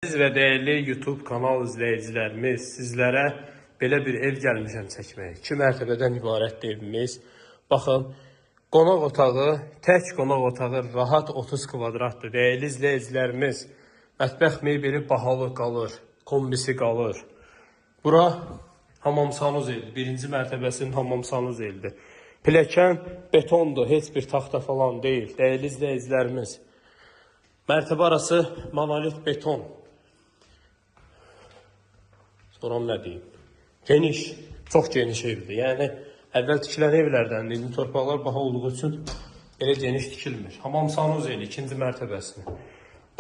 Siz və dəyərli YouTube kanal izləyicilərimiz, sizlərə belə bir ev gəlmişəm çəkməyə. 2 mərtəbədən ibarətdir evimiz. Baxın, qonaq otağı, tək qonaq otağı rahat 30 kvadratdır. Dəyərli izləyicilərimiz, mətbəx mebeli bahalı qalır, kombisi qalır. Bura hamamsanuz eldir. Birinci mərtəbəsinin hamamsanuz eldir. Pilləkən betondur, heç bir taxta falan deyil. Dəyərli izləyicilərimiz, mərtəbə arası monolit beton. Sonra nə deyim? Geniş, çox geniş evdir. Yəni, əvvəl tikilən evlərdən, indi torpaqlar baha olduğu üçün elə geniş tikilmir. Hamamsanuz eli, ikinci mərtəbəsini.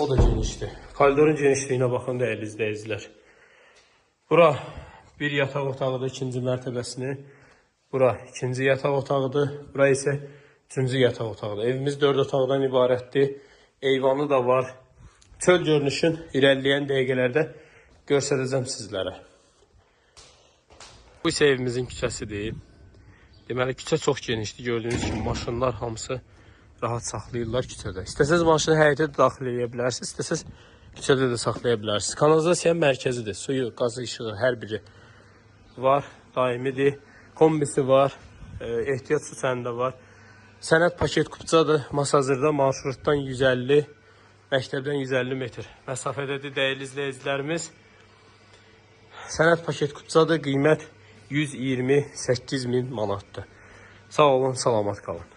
O da genişdir. Koridorun genişliyinə baxın, dəyərli izləyicilər. Bura bir yataq otağıdır, ikinci mərtəbəsini. Bura ikinci yataq otağıdır. Bura isə üçüncü yataq otağıdır. Evimiz 4 otaqdan ibarətdir. Eyvanı da var. Çöl görünüşün irəliləyən dəqiqələrdə göstərəcəm sizlərə. Bu isə evimizin küçəsidir. Deməli, küçə çox genişdir. Gördüyünüz kimi maşınlar hamısı rahat saxlayırlar küçədə. İstəsəz maşını həyətə də daxil edə bilərsiniz, istəsəz küçədə də saxlaya bilərsiniz. Kanalizasiyanın mərkəzidir. Suyu, qazı, işığı hər biri var, daimidir. Kombisi var, ehtiyat su səndə var. Sənəd paket kupçadır. Masazırda marşrutdan 150, məktəbdən 150 metr məsafədədir dəyərli izləyicilərimiz. Sənəd paket kupçadır. Qiymət 128.000 manatdır. Sağ olun, salamat qalın.